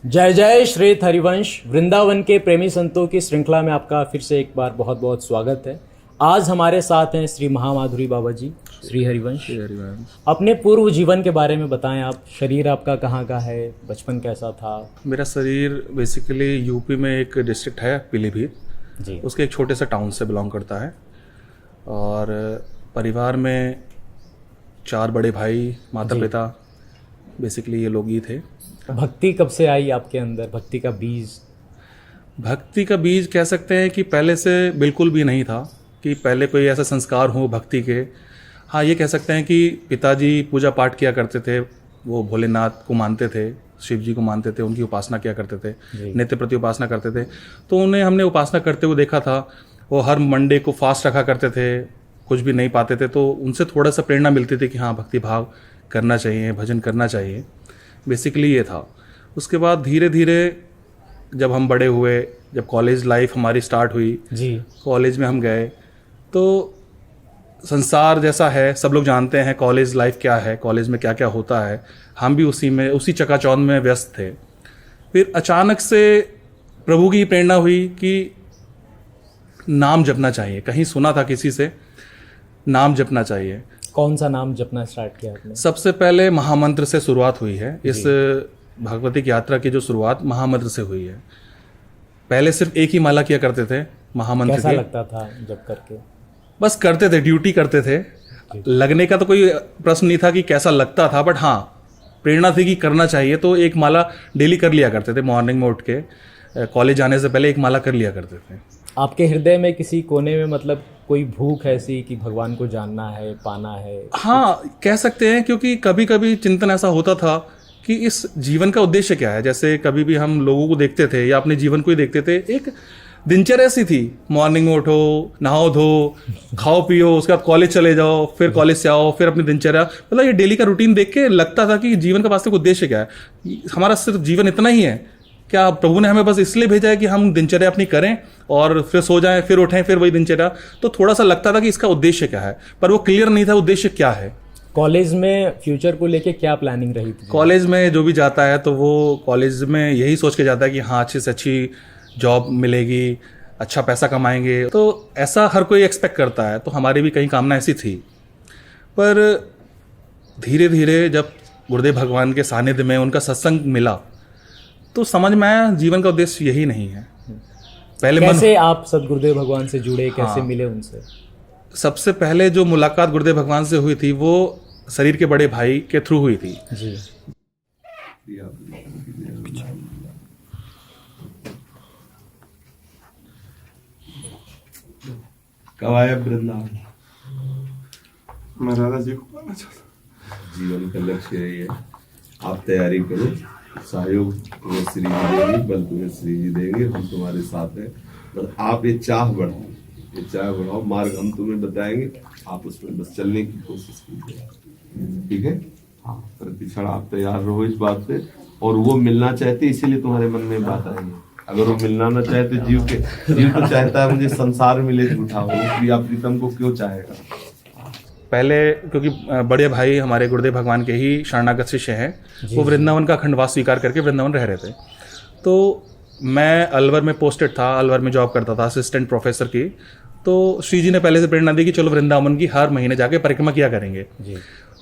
जय जय श्री हरिवंश। वृंदावन के प्रेमी संतों की श्रृंखला में आपका फिर से एक बार बहुत बहुत स्वागत है। आज हमारे साथ हैं श्री महामाधुरी बाबा जी। श्री हरिवंश, अपने पूर्व जीवन के बारे में बताएं आप। शरीर आपका कहाँ का है, बचपन कैसा था? मेरा शरीर बेसिकली यूपी में एक डिस्ट्रिक्ट है पीलीभीत जी, उसके एक छोटे से टाउन से बिलोंग करता है। और परिवार में 4 बड़े भाई, माता पिता, बेसिकली ये लोग ही थे। भक्ति कब से आई आपके अंदर? भक्ति का बीज? भक्ति का बीज कह सकते हैं कि पहले से बिल्कुल भी नहीं था कि पहले कोई ऐसा संस्कार हो भक्ति के। हाँ, ये कह सकते हैं कि पिताजी पूजा पाठ किया करते थे, वो भोलेनाथ को मानते थे, शिव जी को मानते थे, उनकी उपासना किया करते थे, नित्य प्रति उपासना करते थे। तो उन्हें हमने उपासना करते हुए देखा था। वो हर मंडे को फास्ट रखा करते थे, कुछ भी नहीं पाते थे, तो उनसे थोड़ा सा प्रेरणा मिलती थी कि हाँ, भक्ति भाव करना चाहिए, भजन करना चाहिए। बेसिकली ये था। उसके बाद धीरे धीरे जब हम बड़े हुए, जब कॉलेज लाइफ हमारी स्टार्ट हुई जी, कॉलेज में हम गए, तो संसार जैसा है, सब लोग जानते हैं कॉलेज लाइफ क्या है, कॉलेज में क्या क्या होता है। हम भी उसी चकाचौंध में व्यस्त थे। फिर अचानक से प्रभु की प्रेरणा हुई कि नाम जपना चाहिए। कहीं सुना था किसी से, नाम जपना चाहिए। कौन सा नाम जपना स्टार्ट किया आपने? सबसे पहले महामंत्र से शुरुआत हुई है। इस भगवती की यात्रा की जो शुरुआत महामंत्र से हुई है। पहले सिर्फ एक ही माला किया करते थे महामंत्र कैसा की। लगता था जब करके? बस करते थे, ड्यूटी करते थे। लगने का तो कोई प्रश्न नहीं था कि कैसा लगता था, बट हाँ, प्रेरणा थी कि करना चाहिए। तो एक माला डेली कर लिया करते थे। मॉर्निंग में उठ के कॉलेज जाने से पहले एक माला कर लिया करते थे। आपके हृदय में किसी कोने में मतलब कोई भूख ऐसी कि भगवान को जानना है, पाना है? हाँ, कह सकते हैं, क्योंकि कभी कभी चिंतन ऐसा होता था कि इस जीवन का उद्देश्य क्या है। जैसे कभी भी हम लोगों को देखते थे या अपने जीवन को ही देखते थे, एक दिनचर्या ऐसी थी, मॉर्निंग में उठो, नहाओ धो, खाओ पियो, उसके बाद कॉलेज चले जाओ, फिर कॉलेज से आओ, फिर अपनी दिनचर्या। मतलब ये डेली का रूटीन देख के लगता था कि जीवन का वास्तविक उद्देश्य क्या है। हमारा सिर्फ जीवन इतना ही है क्या? प्रभु ने हमें बस इसलिए भेजा है कि हम दिनचर्या अपनी करें और फिर सो जाएं, फिर उठें, फिर वही दिनचर्या। तो थोड़ा सा लगता था कि इसका उद्देश्य क्या है, पर वो क्लियर नहीं था उद्देश्य क्या है। कॉलेज में फ्यूचर को लेके क्या प्लानिंग रही थी? कॉलेज में जो भी जाता है तो वो कॉलेज में यही सोच के जाता है कि हाँ, अच्छी से अच्छी जॉब मिलेगी, अच्छा पैसा कमाएंगे। तो ऐसा हर कोई एक्सपेक्ट करता है। तो हमारी भी कहीं कामना ऐसी थी। पर धीरे धीरे जब गुरुदेव भगवान के सानिध्य में उनका सत्संग मिला तो समझ में आया जीवन का उद्देश्य यही नहीं है। पहले कैसे आप सदगुरुदेव भगवान से जुड़े, कैसे हाँ, मिले उनसे? सबसे पहले जो मुलाकात गुरुदेव भगवान से हुई थी वो शरीर के बड़े भाई के थ्रू हुई थी। जी, कब आया वृंदावन? मैं राधा जी को पाना चाहता जीवन का लक्ष्य यही है। आप तैयारी करो, सहयोग तुम्हें श्री जी देंगे, बल तुम्हें श्री जी देंगे, हम तुम्हारे साथ हैं। बस आप ये चाह बढ़ाओ, मार्ग हम तुम्हें बताएंगे, आप उसमें बस चलने की कोशिश कीजिए। ठीक है? हाँ, प्रतिक्षण आप तैयार रहो इस बात से। और वो मिलना चाहते इसीलिए तुम्हारे मन में बात आई है। अगर वो मिलना ना चाहे तो जीव तो चाहता है मुझे संसार मिले झूठा, वो प्रिया प्रीतम को क्यों चाहेगा? पहले क्योंकि बड़े भाई हमारे गुरुदेव भगवान के ही शरणागत शिष्य हैं, वो वृंदावन का अखंडवास स्वीकार करके वृंदावन रह रहे थे। तो मैं अलवर में पोस्टेड था, अलवर में जॉब करता था असिस्टेंट प्रोफेसर की। तो श्री जी ने पहले से प्रेरणा दी कि चलो वृंदावन की हर महीने जाके परिक्रमा किया करेंगे। जी,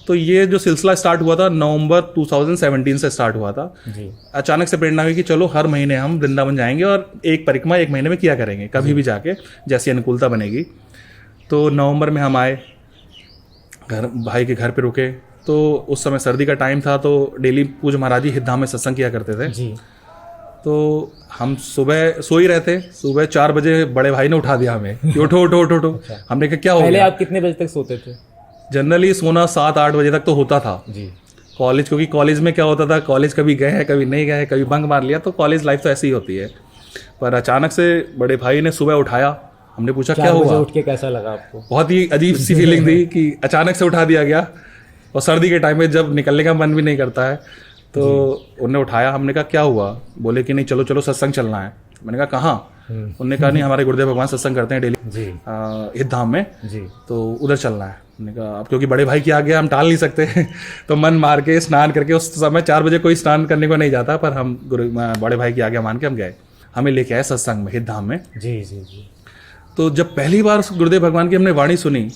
तो ये जो सिलसिला स्टार्ट हुआ था नवंबर 2017 से स्टार्ट हुआ था। जी, अचानक से प्रेरणा हुई कि चलो हर महीने हम वृंदावन जाएंगे और एक परिक्रमा एक महीने में किया करेंगे, कभी भी जाके जैसी अनुकूलता बनेगी। तो नवंबर में हम आए, घर भाई के घर पे रुके। तो उस समय सर्दी का टाइम था, तो डेली पूज महाराज जी हितधाम में सत्संग किया करते थे। जी। तो हम सुबह सो ही रहे थे, सुबह 4 बजे बड़े भाई ने उठा दिया हमें कि उठो उठो उठो उठो। हमने कहा क्या हो पहले गया? आप कितने बजे तक सोते थे? जनरली सोना 7-8 बजे तक तो होता था। जी, कॉलेज, क्योंकि कॉलेज में क्या होता था, कॉलेज कभी गए हैं कभी नहीं गए, कभी बंक मार लिया, तो कॉलेज लाइफ तो ऐसी ही होती है। पर अचानक से बड़े भाई ने सुबह उठाया। हमने पूछा क्या 4 बजे हुआ? उठ के कैसा लगा आपको? बहुत ही अजीब सी फीलिंग थी कि अचानक से उठा दिया गया, और सर्दी के टाइम में जब निकलने का मन भी नहीं करता है। तो उन्होंने उठाया, हमने कहा क्या हुआ? बोले कि नहीं चलो चलो सत्संग चलना है। मैंने कहा कहाँ? उन्होंने कहा नहीं, हमारे गुरुदेव भगवान सत्संग करते हैं डेली जी हितधाम में, जी तो उधर चलना है। मैंने कहा अब क्योंकि बड़े भाई की आगे हम टाल नहीं सकते तो मन मार के स्नान करके, उस समय 4 बजे कोई स्नान करने को नहीं जाता, पर हम बड़े भाई की आगे मान के हम गए। हमें लेके आए सत्संग में हितधाम में। जी जी जी तो जब पहली बार गुरुदेव भगवान की हमने वाणी सुनी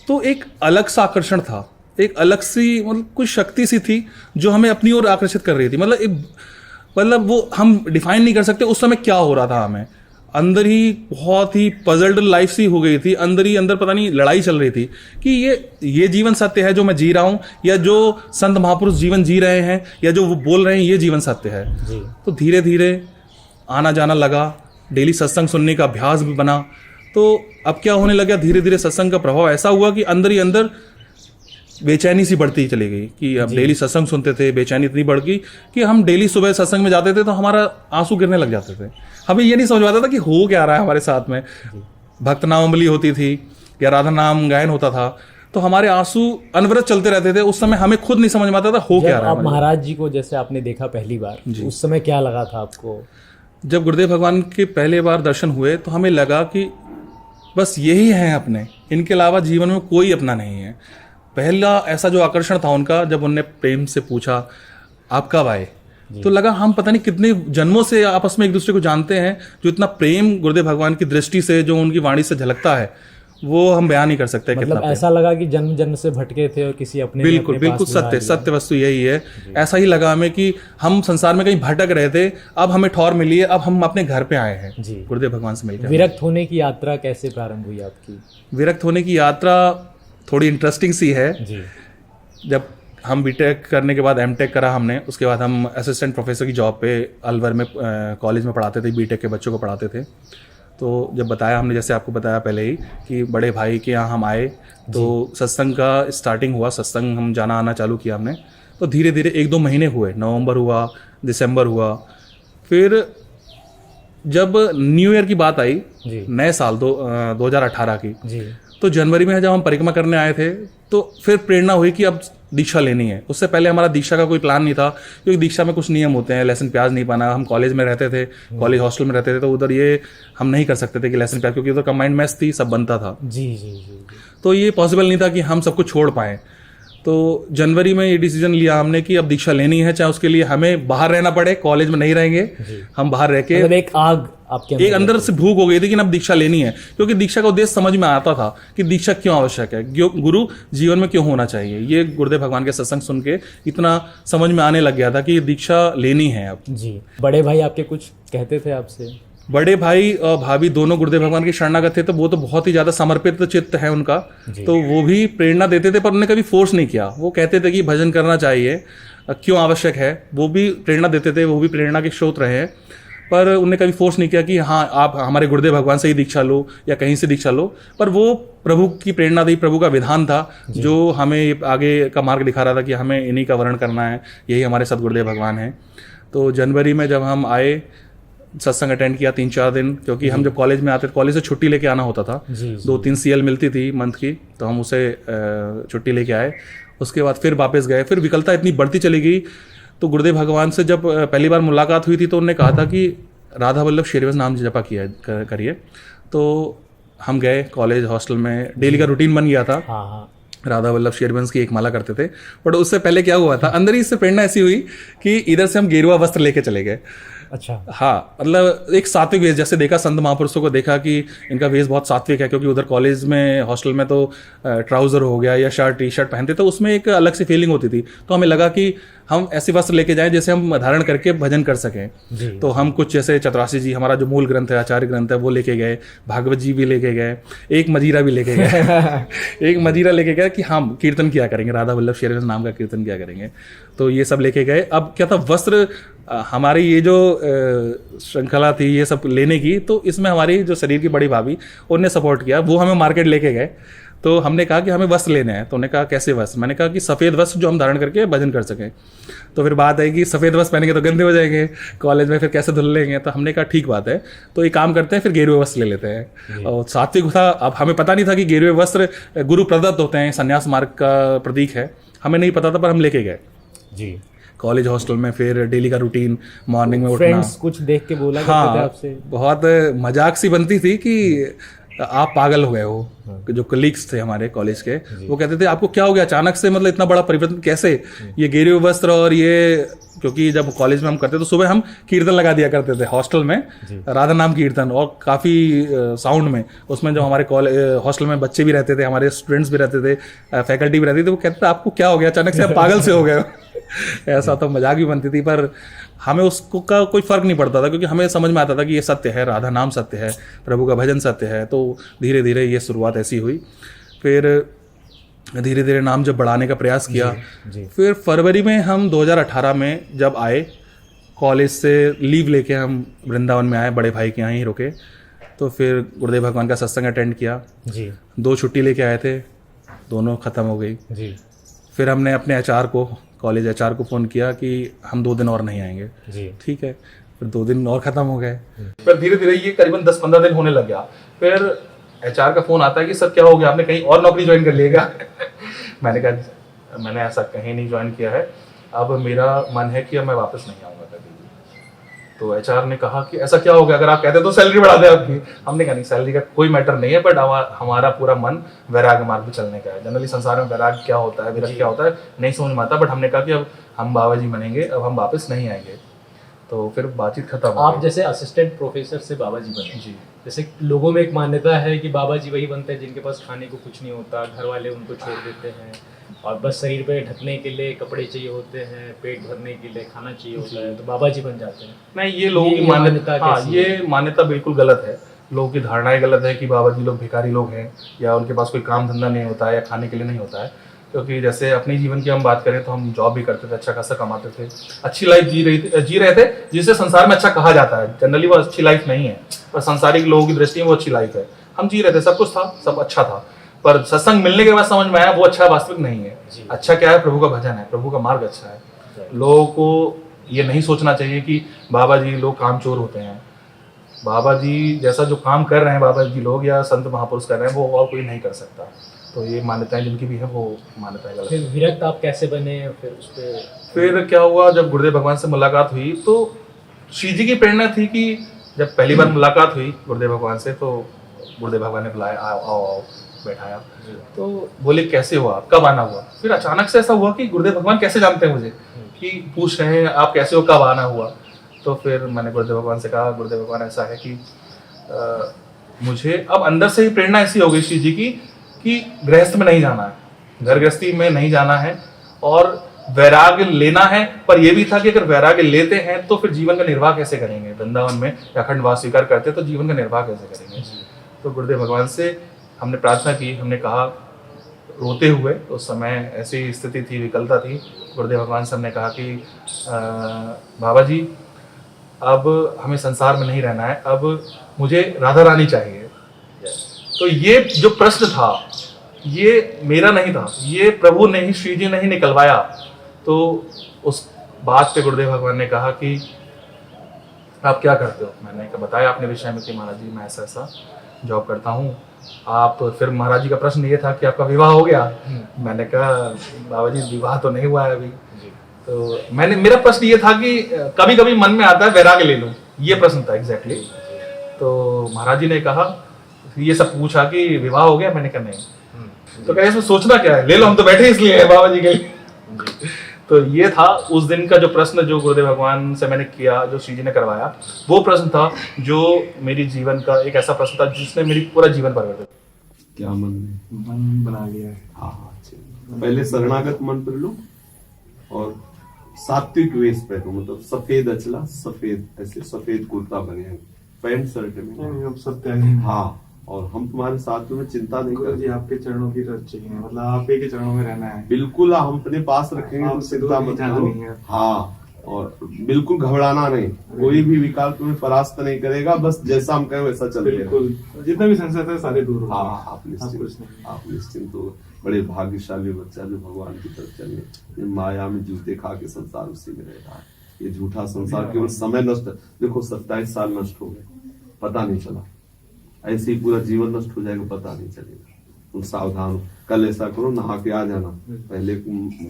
तो एक अलग सा आकर्षण था, एक अलग सी मतलब कुछ शक्ति सी थी जो हमें अपनी ओर आकर्षित कर रही थी। मतलब वो हम डिफाइन नहीं कर सकते उस समय क्या हो रहा था। हमें अंदर ही बहुत ही पजल्ड लाइफ सी हो गई थी, अंदर ही अंदर पता नहीं लड़ाई चल रही थी कि ये जीवन सत्य है जो मैं जी रहा हूं, या जो संत महापुरुष जीवन जी रहे हैं, या जो वो बोल रहे हैं ये जीवन सत्य है। जी तो धीरे धीरे आना जाना लगा, डेली सत्संग सुनने का अभ्यास भी बना। तो अब क्या होने लगा, धीरे धीरे सत्संग का प्रभाव ऐसा हुआ कि अंदर ही अंदर बेचैनी सी बढ़ती चली गई कि अब डेली सत्संग सुनते थे, बेचैनी इतनी बढ़ गई कि हम डेली सुबह सत्संग में जाते थे तो हमारा आंसू गिरने लग जाते थे। हमें ये नहीं समझ में आता था कि हो क्या रहा है हमारे साथ में। भक्त नामावली होती थी या राधा नाम गायन होता था तो हमारे आंसू अनवरत चलते रहते थे। उस समय हमें खुद नहीं समझ में आता था हो क्या जब रहा आप है। महाराज जी को जैसे आपने देखा पहली बार, उस समय क्या लगा था आपको? जब गुरुदेव भगवान के पहले बार दर्शन हुए तो हमें लगा कि बस यही हैं अपने, इनके अलावा जीवन में कोई अपना नहीं है। पहला ऐसा जो आकर्षण था उनका, जब उनने प्रेम से पूछा आप कब आए, तो लगा हम पता नहीं कितने जन्मों से आपस में एक दूसरे को जानते हैं। जो इतना प्रेम गुरुदेव भगवान की दृष्टि से, जो उनकी वाणी से झलकता है, वो हम बयान नहीं कर सकते। मतलब ऐसा लगा कि जन्म जन्म से भटके थे और किसी अपने ने बिल्कुल अपने बिल्कुल पास बुला सत्य लिया। सत्य वस्तु यही है। ऐसा ही लगा हमें कि हम संसार में कहीं भटक रहे थे, अब हमें ठौर मिली है, अब हम अपने घर पे आए हैं जी। गुरुदेव भगवान से मिलकर। विरक्त होने की यात्रा कैसे प्रारंभ हुई आपकी? विरक्त होने की यात्रा थोड़ी इंटरेस्टिंग सी है। जी जब हम बीटेक करने के बाद एमटेक करा हमने, उसके बाद हम असिस्टेंट प्रोफेसर की जॉब पे अलवर में कॉलेज में पढ़ाते थे, बीटेक के बच्चों को पढ़ाते थे। तो जब बताया हमने, जैसे आपको बताया पहले ही कि बड़े भाई के यहाँ हम आए तो सत्संग का स्टार्टिंग हुआ, सत्संग हम जाना आना चालू किया हमने। तो धीरे धीरे 1-2 महीने हुए, नवंबर हुआ, दिसंबर हुआ। फिर जब न्यू ईयर की बात आई, जी नए साल 2018 की, जी तो जनवरी में जब हम परिक्रमा करने आए थे तो फिर प्रेरणा हुई कि अब दीक्षा लेनी है। उससे पहले हमारा दीक्षा का कोई प्लान नहीं था, क्योंकि दीक्षा में कुछ नियम होते हैं, लहसुन प्याज नहीं पाना। हम कॉलेज में रहते थे, कॉलेज हॉस्टल में रहते थे, तो उधर ये हम नहीं कर सकते थे कि लहसुन प्याज, क्योंकि उधर कंबाइंड मेस थी, सब बनता था। जी जी जी तो ये पॉसिबल नहीं था कि हम सब कुछ छोड़ पाएँ। तो जनवरी में ये डिसीजन लिया हमने कि अब दीक्षा लेनी है, चाहे उसके लिए हमें बाहर रहना पड़े, कॉलेज में नहीं रहेंगे, हम बाहर रह के। मतलब एक आग आपके एक अंदर से भूख हो गई थी कि अब दीक्षा लेनी है, क्योंकि दीक्षा का उद्देश्य समझ में आता था कि दीक्षा क्यों आवश्यक है, गुरु जीवन में क्यों होना चाहिए। ये गुरुदेव भगवान के सत्संग सुन के इतना समझ में आने लग गया था कि दीक्षा लेनी है अब। जी। बड़े भाई आपके कुछ कहते थे आपसे? बड़े भाई और भाभी दोनों गुरुदेव भगवान के शरणागत थे, तो वो तो बहुत ही ज्यादा समर्पित चित्त है उनका, तो वो भी प्रेरणा देते थे, पर उन्होंने कभी फोर्स नहीं किया। वो कहते थे कि भजन करना चाहिए, क्यों आवश्यक है, वो भी प्रेरणा देते थे, वो भी प्रेरणा के स्रोत रहे हैं। पर उन्होंने कभी फोर्स नहीं किया कि हाँ आप हमारे गुरुदेव भगवान से ही दीक्षा लो या कहीं से दीक्षा लो। पर वो प्रभु की प्रेरणा थी, प्रभु का विधान था जो हमें आगे का मार्ग दिखा रहा था कि हमें इन्हीं का वर्ण करना है, यही हमारे सदगुरुदेव भगवान हैं। तो जनवरी में जब हम आए, सत्संग अटेंड किया 3-4 दिन, क्योंकि हम जब कॉलेज में आते थे, कॉलेज से छुट्टी लेके आना होता था, 2-3 CL मिलती थी मंथ की, तो हम उसे छुट्टी लेके आए। उसके बाद फिर वापस गए, फिर विकलता इतनी बढ़ती चली गई। तो गुरुदेव भगवान से जब पहली बार मुलाकात हुई थी तो उन्होंने कहा था कि राधा वल्लभ शेरवंश नाम जपा किया करिए। तो हम गए कॉलेज हॉस्टल में, डेली का रूटीन बन गया था। हाँ हाँ राधा वल्लभ शेरवंश की एक माला करते थे। बट उससे पहले क्या हुआ था, अंदर ही इससे प्रेरणा ऐसी हुई कि इधर से हम गेरुआ वस्त्र लेके चले गए। अच्छा। हाँ, मतलब एक सात्विक वेश, जैसे देखा संत महापुरुषों को देखा कि इनका वेश बहुत सात्विक है, क्योंकि उधर कॉलेज में हॉस्टल में तो ट्राउजर हो गया या शर्ट टी शर्ट पहनते, तो उसमें एक अलग सी फीलिंग होती थी। तो हमें लगा कि हम ऐसे वस्त्र लेके जाएं जैसे हम धारण करके भजन कर सकें। तो हम कुछ जैसे चतुरासी जी, हमारा जो मूल ग्रंथ है, आचार्य ग्रंथ है, वो लेके गए, भागवत जी भी लेके गए, एक मजीरा भी लेके गए एक मजीरा लेके गए कि हम कीर्तन किया करेंगे, राधा वल्लभ शेरवंश नाम का कीर्तन किया करेंगे। तो ये सब लेके गए। अब क्या था, वस्त्र हमारी ये जो श्रृंखला थी ये सब लेने की, तो इसमें हमारी जो शरीर की बड़ी भाभी उनने सपोर्ट किया, वो हमें मार्केट लेके गए। तो हमने कहा कि हमें वस्त्र लेने हैं, तो उन्होंने कहा कैसे वस्त्र? मैंने कहा कि सफ़ेद वस्त्र जो हम धारण करके भजन कर सकें। तो फिर बात है कि सफ़ेद वस्त्र पहनेंगे तो गंदे हो जाएंगे, कॉलेज में फिर कैसे धुल लेंगे। तो हमने कहा ठीक बात है, तो एक काम करते हैं, फिर गेरुए वस्त्र ले लेते हैं। और सात्विक था, अब हमें पता नहीं था कि गेरुए वस्त्र गुरु प्रदत्त होते हैं, संन्यास मार्ग का प्रतीक है, हमें नहीं पता था, पर हम लेके गए। जी। कॉलेज हॉस्टल में, फिर डेली का रूटीन, मॉर्निंग में उठना। फ्रेंड्स कुछ देख के बोला करते थे हाँ, आपसे? बहुत मजाक सी बनती थी कि आप पागल हो गए हो। जो कलीग्स थे हमारे कॉलेज के, वो कहते थे आपको क्या हो गया अचानक से, मतलब इतना बड़ा परिवर्तन कैसे? ये गेरे हुए वस्त्र और ये, क्योंकि जब कॉलेज में हम करते तो सुबह हम कीर्तन लगा दिया करते थे हॉस्टल में, राधा नाम कीर्तन, और काफ़ी साउंड में। उसमें जो हमारे कॉलेज हॉस्टल में बच्चे भी रहते थे, हमारे स्टूडेंट्स भी रहते थे, फैकल्टी भी रहती थी, वो कहते थे आपको क्या हो गया अचानक से, आप पागल से हो गए हो। ऐसा तो मजाक भी बनती थी, पर हमें उसको का कोई फर्क नहीं पड़ता था, क्योंकि हमें समझ में आता था कि ये सत्य है, राधा नाम सत्य है, प्रभु का भजन सत्य है। तो धीरे धीरे ये शुरुआत ऐसी हुई। फिर धीरे धीरे नाम जब बढ़ाने का प्रयास किया, फिर फरवरी में हम 2018 में जब आए कॉलेज से लीव लेके, हम वृंदावन में आए, बड़े भाई के यहाँ ही रुके। तो फिर गुरुदेव भगवान का सत्संग अटेंड किया जी। 2 छुट्टी लेके आए थे, दोनों ख़त्म हो गई जी। फिर हमने अपने एचआर को, कॉलेज एचआर को फ़ोन किया कि हम 2 दिन और नहीं आएंगे जी। ठीक है, फिर 2 दिन और ख़त्म हो गए। फिर धीरे धीरे ये करीबन 10-15 दिन होने लग गया। फिर एचआर का फ़ोन आता है कि सर क्या हो गया, आपने कहीं और नौकरी ज्वाइन कर लिएगा? मैंने कहा मैंने ऐसा कहीं नहीं ज्वाइन किया है, अब मेरा मन है कि अब मैं वापस नहीं आऊँगा कभी भी। तो एचआर ने कहा कि ऐसा क्या हो गया, अगर आप कहते तो सैलरी बढ़ा दें आपकी। हमने कहा नहीं, सैलरी का कोई मैटर नहीं है, बट हमारा पूरा मन वैराग्य मार्ग पे चलने का है। जनरली संसार में वैराग्य क्या होता है, विरक्त क्या होता है, नहीं समझ में आता। बट हमने कहा कि अब हम बाबा जी बनेंगे, अब हम वापस नहीं आएंगे। तो फिर बातचीत खत्म हो आप जैसे असिस्टेंट प्रोफेसर से बाबा जी बने जी। जैसे लोगों में एक मान्यता है कि बाबा जी वही बनते हैं जिनके पास खाने को कुछ नहीं होता, घर वाले उनको छोड़ देते हैं, और बस शरीर पे ढकने के लिए कपड़े चाहिए होते हैं, पेट भरने के लिए खाना चाहिए होता है, तो बाबा जी बन जाते हैं। नहीं, ये लोगों की मान्यता, हाँ, ये मान्यता बिल्कुल गलत है। लोगों की धारणाएं गलत है कि बाबा जी लोग भिखारी लोग हैं, या उनके पास कोई काम धंधा नहीं होता है, या खाने के लिए नहीं होता है। क्योंकि जैसे अपने जीवन की हम बात करें तो हम जॉब भी करते थे, अच्छा खासा कमाते थे, अच्छी लाइफ जी रहे थे, जिसे संसार में अच्छा कहा जाता है। जनरली वो अच्छी लाइफ नहीं है, पर सांसारिक लोगों की दृष्टि में वो अच्छी लाइफ है। हम जी रहे थे, सब कुछ था, सब अच्छा था, पर सत्संग मिलने के बाद समझ में आया वो अच्छा वास्तविक नहीं है। अच्छा क्या है? प्रभु का भजन है, प्रभु का मार्ग अच्छा है। लोगों को ये नहीं सोचना चाहिए कि बाबा जी लोग कामचोर होते हैं। बाबा जी जैसा जो काम कर रहे हैं बाबा जी लोग या संत महापुरुष कर रहे हैं, वो और कोई नहीं कर सकता। तो ये मान्यताएं जिनकी भी है वो मान्यताएं गलत। फिर विरक्त आप कैसे बने? फिर क्या हुआ, जब गुरुदेव भगवान से मुलाकात हुई तो श्री जी की प्रेरणा थी कि जब पहली बार मुलाकात हुई गुरुदेव भगवान से, तो गुरुदेव भगवान ने बुलाया, आओ आओ आओ, बैठाया। तो बोले कैसे हुआ, कब आना हुआ? फिर अचानक से ऐसा हुआ कि गुरुदेव भगवान कैसे जानते हैं मुझे, कि पूछ रहे हैं आप कैसे हो, कब आना हुआ? तो फिर मैंने गुरुदेव भगवान से कहा, गुरुदेव भगवान ऐसा है कि मुझे अब अंदर से ही प्रेरणा ऐसी हो गई श्री जी की कि गृहस्थ में नहीं जाना है, घर गृहस्थी में नहीं जाना है, और वैराग्य लेना है। पर यह भी था कि अगर वैराग्य लेते हैं तो फिर जीवन का निर्वाह कैसे करेंगे? वृंदावन में अखंड वास स्वीकार करते तो जीवन का निर्वाह कैसे करेंगे? तो गुरुदेव भगवान से हमने प्रार्थना की, हमने कहा रोते हुए, उस समय ऐसी स्थिति थी, विकलता थी। गुरुदेव भगवान से हमने कहा कि बाबा जी अब हमें संसार में नहीं रहना है, अब मुझे राधा रानी चाहिए। तो ये जो प्रश्न था ये मेरा नहीं था, ये प्रभु ने ही, श्री जी ने ही निकलवाया। तो उस बात पे गुरुदेव भगवान ने कहा कि आप क्या करते हो? मैंने बताया अपने विषय में कि महाराज जी मैं ऐसा ऐसा जॉब करता हूँ। आप, फिर महाराज जी का प्रश्न ये था कि आपका विवाह हो गया? मैंने कहा बाबा जी विवाह तो नहीं हुआ है अभी। तो मेरा प्रश्न ये था कि कभी कभी मन में आता है वैराग्य ले लूं, ये प्रश्न था एग्जैक्टली। तो महाराज जी ने कहा, ये सब पूछा कि विवाह हो गया? मैंने कहा नहीं। तो कहे इसमें सोचना क्या है, ले लो, हम तो बैठे इसलिए हैं बाबा जी के लिए। तो ये था उस दिन का जो प्रश्न जो गुरुदेव भगवान से मैंने किया, जो श्री जी ने करवाया, वो प्रश्न था जो मेरी जीवन का एक ऐसा प्रश्न था जिसने मेरी पूरा जीवन परिवर्तित। क्या मन में? मन बना लिया है। हाँ, अच्छा। पहले शरणागत मंत्र लो और सात्विक वेश पहनो, मतलब सफेद अचला, सफेद ऐसे सफेद कुर्ता बने, पैंट शर्ट में। सत्य है। हाँ, और हम तुम्हारे साथ में चिंता नहीं गुरु जी आपके चरणों की रज चाहिए, मतलब आप ही के चरणों में रहना है। बिल्कुल, हम अपने पास रखेंगे तो चिंता मत करो। हाँ, और बिल्कुल घबराना नहीं, कोई भी विकार तुम्हें परास्त नहीं करेगा, बस जैसा हम कहें वैसा चलते रहेगा। बिल्कुल, जितना भी संशय है सारे दूर हो। हाँ, आप निश्चिंत हो। बड़े भाग्यशाली बच्चा जो भगवान की तरफ चले, ये माया में जूते खा के संसार उसी में रह रहा है। ये झूठा संसार केवल समय नष्ट। देखो 27 साल नष्ट हो गए, पता नहीं चला। ऐसे ही पूरा जीवन नष्ट हो जाएगा, पता नहीं चलेगा। तुम सावधान हो। कल ऐसा करो, नहा के आ जाना, पहले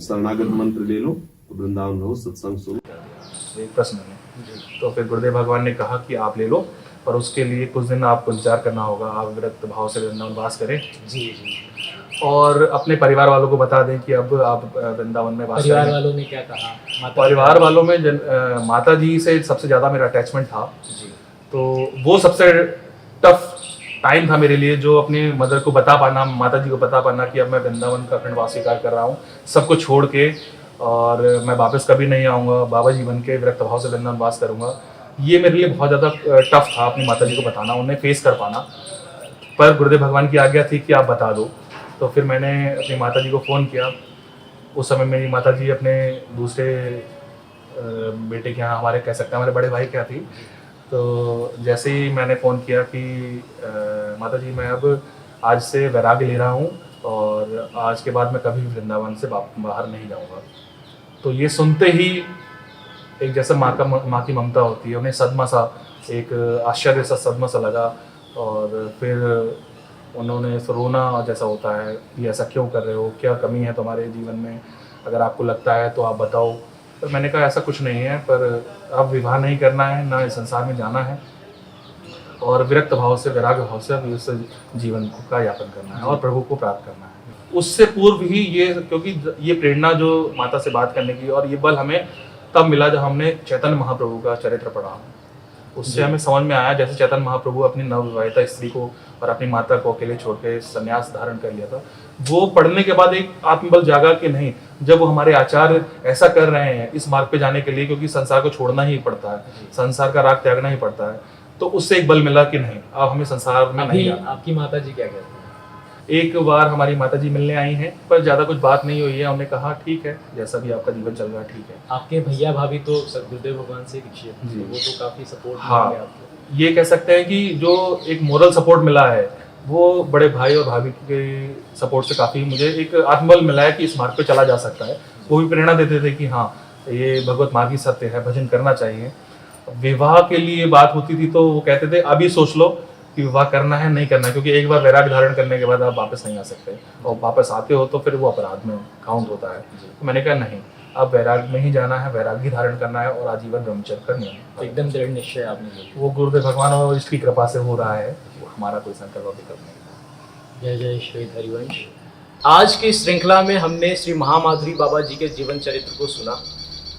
शरणागत मंत्र ले लो, तो वृंदावन रहो, सत्संग सुनो। एक प्रश्न में तो फिर गुरुदेव भगवान ने कहा कि आप ले लो, पर उसके लिए कुछ दिन आपको इंतजार करना होगा, आप विरक्त भाव से वृंदावन वास करें जी जी। और अपने परिवार वालों को बता दें कि अब आप वृंदावन में वास परिवार करें। वालों ने क्या कहा? परिवार वालों में माता जी से सबसे ज़्यादा मेरा अटैचमेंट था, जी तो वो सबसे टफ टाइम था मेरे लिए, जो अपनी मदर को बता पाना, माता जी को बता पाना कि अब मैं वृंदावन का अखंडवास स्वीकार कर रहा हूँ सब कुछ छोड़ के, और मैं वापस कभी नहीं आऊँगा, बाबा जी बन के विरक्त भाव से वृंदावन वास करूँगा। ये मेरे लिए बहुत ज़्यादा टफ था अपनी माता जी को बताना, उन्हें फेस कर पाना। पर गुरुदेव भगवान की आज्ञा थी कि आप बता दो, तो फिर मैंने अपनी माता जी को फ़ोन किया। उस समय मेरी माता जी अपने दूसरे बेटे के यहाँ, हमारे कह सकते हैं हमारे बड़े भाई क्या थी, तो जैसे ही मैंने फ़ोन किया कि माता जी मैं अब आज से वैराग्य ले रहा हूँ और आज के बाद मैं कभी वृंदावन से बाहर नहीं जाऊँगा, तो ये सुनते ही एक जैसे माँ की ममता होती है, उन्हें सदमा सा, एक आश्चर्य सा सदमा सा लगा। और फिर उन्होंने रोना जैसा होता है कि ऐसा क्यों कर रहे हो, क्या कमी है तुम्हारे जीवन में, अगर आपको लगता है तो आप बताओ। तो मैंने कहा ऐसा कुछ नहीं है, पर अब विवाह नहीं करना है, ना इस संसार में जाना है, और विरक्त भाव से, वैराग्य भाव से अब इस जीवन का यापन करना है और प्रभु को प्राप्त करना है। उससे पूर्व ही ये, क्योंकि ये प्रेरणा जो माता से बात करने की और ये बल हमें तब मिला जब हमने चैतन्य महाप्रभु का चरित्र पढ़ा। उससे हमें समझ में आया जैसे चैतन्य महाप्रभु अपनी नवविवाहिता स्त्री को और अपनी माता को अकेले छोड़ के संन्यास धारण कर लिया था। वो पढ़ने के बाद एक आत्मबल जागा कि नहीं, जब वो हमारे आचार्य ऐसा कर रहे हैं इस मार्ग पे जाने के लिए, क्योंकि संसार को छोड़ना ही पड़ता है, संसार का राग त्यागना ही पड़ता है, तो उससे एक बल मिला कि नहीं, अब हमें संसार में नहीं जाना। आपकी माता जी क्या कहती हैं? एक बार हमारी माता जी मिलने आई हैं, पर ज़्यादा कुछ बात नहीं हुई है। उन्होंने कहा ठीक है, जैसा भी आपका जीवन चल रहा है ठीक है। आपके भैया भाभी तो गुरुदेव भगवान से दीक्षित हैं, जी। तो वो तो काफी सपोर्ट हाँ, मिलेंगे आपको। ये कह सकते हैं कि जो एक मोरल सपोर्ट मिला है वो बड़े भाई और भाभी के सपोर्ट से काफ़ी मुझे एक आत्मबल मिला है कि इस मार्ग पे चला जा सकता है। वो भी प्रेरणा देते थे कि हाँ ये भगवत मार्ग ही सत्य है, भजन करना चाहिए। विवाह के लिए बात होती थी तो वो कहते थे अभी सोच लो कि विवाह करना है नहीं करना है, क्योंकि एक बार वैराग्य धारण करने के बाद आप वापस नहीं आ सकते, और वापस आते हो तो फिर वो अपराध में काउंट होता है। तो मैंने कहा नहीं, अब वैराग्य में ही जाना है, वैराग्य धारण करना है और आजीवन ब्रह्मचर्य करनी है। एकदम दृढ़ निश्चय आपने लिया। वो गुरुदेव भगवान और इसकी कृपा से हो रहा है, वो हमारा कोई संकल्प विकल्प नहीं। जय जय श्री हरिवंश। आज की श्रृंखला में हमने श्री महामाधुरी बाबा जी के जीवन चरित्र को सुना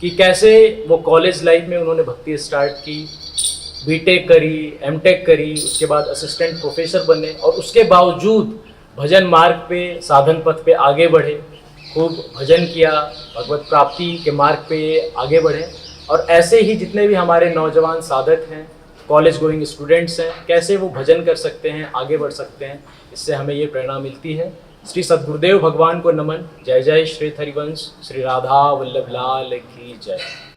कि कैसे वो कॉलेज लाइफ में उन्होंने भक्ति स्टार्ट की, बीटेक करी, एमटेक करी, उसके बाद असिस्टेंट प्रोफेसर बने और उसके बावजूद भजन मार्ग पे, साधन पथ पे आगे बढ़े, खूब भजन किया, भगवत प्राप्ति के मार्ग पे आगे बढ़े। और ऐसे ही जितने भी हमारे नौजवान साधक हैं, कॉलेज गोइंग स्टूडेंट्स हैं, कैसे वो भजन कर सकते हैं, आगे बढ़ सकते हैं, इससे हमें ये प्रेरणा मिलती है। श्री सद्गुरुदेव भगवान को नमन। जय जय श्री हरिवंश। श्री राधा वल्लभ लाल की जय।